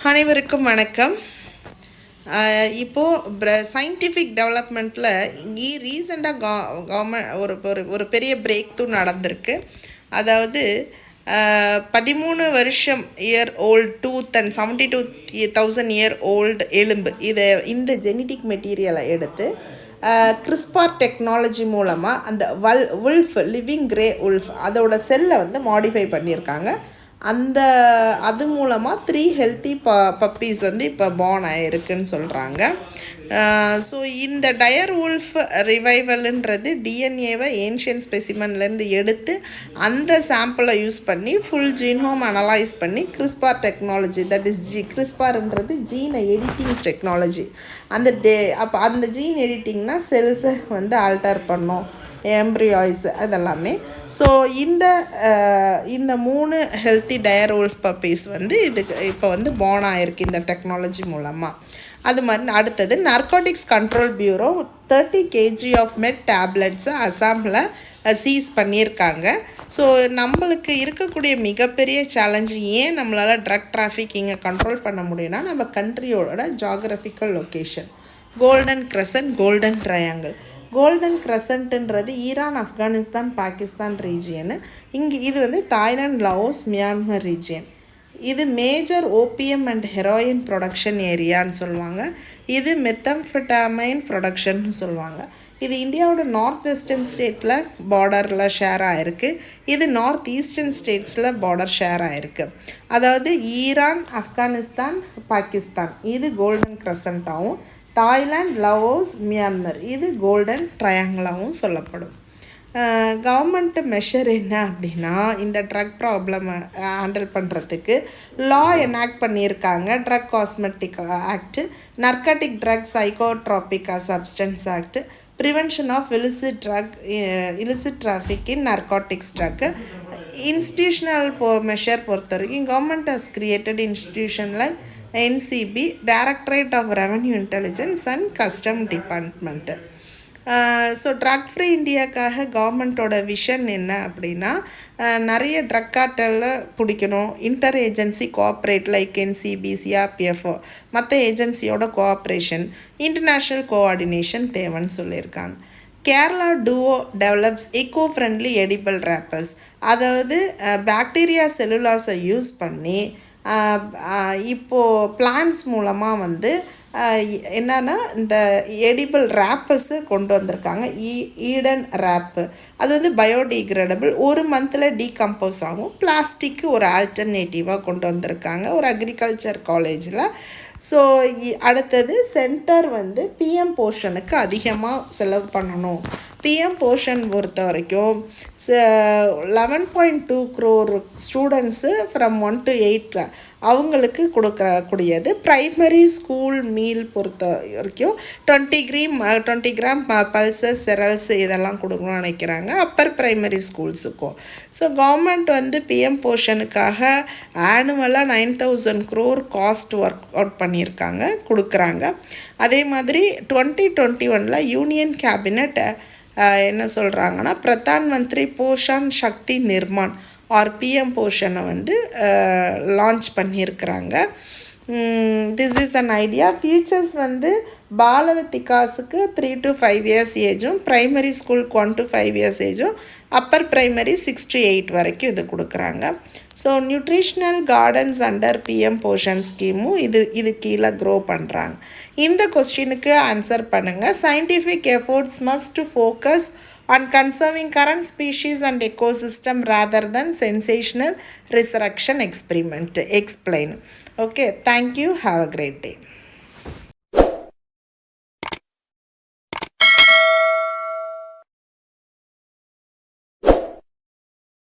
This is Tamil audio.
அனைவருக்கும் வணக்கம். இப்போது சயின்டிஃபிக் டெவலப்மெண்ட்டில் ரீசெண்டாக ஒரு பெரிய பிரேக் த்ரூ நடந்திருக்கு. அதாவது 13 வருஷம் year old tooth and 72,000 year old எலும்பு இந்த ஜெனட்டிக் மெட்டீரியலை எடுத்து கிறிஸ்பார் டெக்னாலஜி மூலமாக அந்த உல்ஃப் லிவிங் கிரே உல்ஃப் அதோட செல்லை மாடிஃபை பண்ணியிருக்காங்க. அது மூலமாக 3 ஹெல்த்தி பப்பீஸ் இப்போ பார்ன் ஆகிருக்குன்னு சொல்கிறாங்க. ஸோ இந்த டயர் உல்ஃப் ரிவைவல்ன்றது டிஎன்ஏவை ஏன்ஷியன் ஸ்பெசிமன்லேருந்து எடுத்து அந்த சாம்பிளை யூஸ் பண்ணி ஃபுல் ஜீனோம் அனலைஸ் பண்ணி கிறிஸ்பார் டெக்னாலஜி, தட் இஸ் கிறிஸ்பார்ன்றது ஜீனை எடிட்டிங் டெக்னாலஜி. அப்போ அந்த ஜீன் எடிட்டிங்னா செல்ஸை ஆல்டர் பண்ணோம், எம்ப்ரியாய்ஸ் அதெல்லாமே. ஸோ இந்த 3 ஹெல்த்தி டயர் உல்ஃப் பப்பீஸ் இதுக்கு இப்போ பார்ன் ஆகிருக்கு இந்த டெக்னாலஜி மூலமாக. அது மாதிரி அடுத்தது narcotics control bureau 30 kg of meth டேப்லெட்ஸை அசாமில் சீஸ் பண்ணியிருக்காங்க. ஸோ நம்மளுக்கு இருக்கக்கூடிய மிகப்பெரிய சேலஞ்சு ஏன் நம்மளால் ட்ரக் டிராஃபிக்கிங்கை கண்ட்ரோல் பண்ண முடியும்னா நம்ம கண்ட்ரியோட geographical location. Golden crescent, golden triangle. Golden கிரசன்ட்ன்றது ஈரான், ஆப்கானிஸ்தான், பாகிஸ்தான் ரீஜியனு. இது தாய்லாந்து, லாவோஸ், மியான்மர் ரீஜியன். இது major opium and heroin production ஏரியான்னு சொல்லுவாங்க. இது மெத்தம்ஃபெட்டாமைன் ப்ரொடக்ஷன்னு சொல்லுவாங்க. இது இந்தியாவோட நார்த் வெஸ்டர்ன் ஸ்டேட்டில் பார்டரில் ஷேர் ஆகிருக்கு. இது நார்த் ஈஸ்டர்ன் ஸ்டேட்ஸில் பார்டர் ஷேர் ஆகிருக்கு. அதாவது ஈரான், ஆப்கானிஸ்தான், பாகிஸ்தான் இது கோல்டன் கிரசன்ட்டாகவும், தாய்லாந்து, லாவோஸ், மியான்மர் இது கோல்டன் ட்ரையாங்கிளாகவும் சொல்லப்படும். கவர்மெண்ட் மெஷர் என்ன அப்படின்னா, இந்த ட்ரக் ப்ராப்ளமை ஹேண்டில் பண்ணுறதுக்கு லா எனாக்ட் பண்ணியிருக்காங்க. Drug cosmetic act, narcotic drug psychotropic substance act, prevention of illicit traffic in narcotics drug. Institutional measure பொறுத்த வரைக்கும் கவர்மெண்ட் ஹஸ் கிரியேட்டட் இன்ஸ்டிடியூஷனில் NCB, directorate of revenue intelligence and custom department. So drug free இந்தியாவுக்காக கவர்மெண்ட்டோட விஷன் என்ன அப்படின்னா, நிறைய ட்ரக் கார்ட்டலில் பிடிக்கணும், inter agency cooperate like NCB, CRPF மற்ற ஏஜென்சியோட கோஆப்ரேஷன், இன்டர்நேஷ்னல் கோஆர்டினேஷன் தேவைன்னு சொல்லியிருக்காங்க. Kerala duo develops eco friendly edible wrappers. அதாவது பாக்டீரியா செல்லுலாஸை யூஸ் பண்ணி இப்போது பிளான்ஸ் மூலமாக என்னன்னா இந்த எடிபிள் ரேப்பர்ஸு கொண்டு வந்திருக்காங்க. ஈடன் ரேப்பு அது பயோடிகிரேடபிள், 1 மந்தில் டீகம்போஸ் ஆகும். பிளாஸ்டிக்கு ஒரு ஆல்டர்னேட்டிவாக கொண்டு வந்திருக்காங்க ஒரு அக்ரிகல்ச்சர் காலேஜில். ஸோ அடுத்தது சென்டர் பிஎம் போஷனுக்கு அதிகமாக செலவு பண்ணணும். பிஎம் போஷன் பொறுத்த வரைக்கும் 11.2 crore ஸ்டூடெண்ட்ஸு ஃப்ரம் 1 to 8 அவங்களுக்கு கொடுக்கக்கூடியது. ப்ரைமரி ஸ்கூல் மீல் பொறுத்த வரைக்கும் 20 கிராம் பல்சஸ், செரல்ஸ் இதெல்லாம் கொடுக்கணும்னு நினைக்கிறாங்க அப்பர் ப்ரைமரி ஸ்கூல்ஸுக்கும். ஸோ கவர்மெண்ட் பிஎம் போஷனுக்காக ஆனுவலாக 9,000 crore காஸ்ட் ஒர்க் அவுட் பண்ணியிருக்காங்க, கொடுக்குறாங்க. அதே மாதிரி 2021 யூனியன் கேபினட் என்ன சொல்கிறாங்கன்னா, பிரதான் மந்திரி போஷன் சக்தி நிர்மான் ஆர் பிஎம் போஷனை லான்ச் பண்ணியிருக்கிறாங்க. This is an idea. Features பாலவத்திகாஸுக்கு 3 to 5 years ஏஜும், ப்ரைமரி ஸ்கூலுக்கு 1 to 5 years ஏஜும், அப்பர் ப்ரைமரி 6 to 8 வரைக்கும் இது கொடுக்குறாங்க. So nutritional gardens under PM Poshan ஸ்கீமும் இது கீழே க்ரோ பண்ணுறாங்க. இந்த கொஸ்டினுக்கு ஆன்சர் பண்ணுங்கள். Scientific efforts must focus on conserving current species and ecosystem rather than sensational resurrection experiment. Explain. Okay, thank you. Have a great day.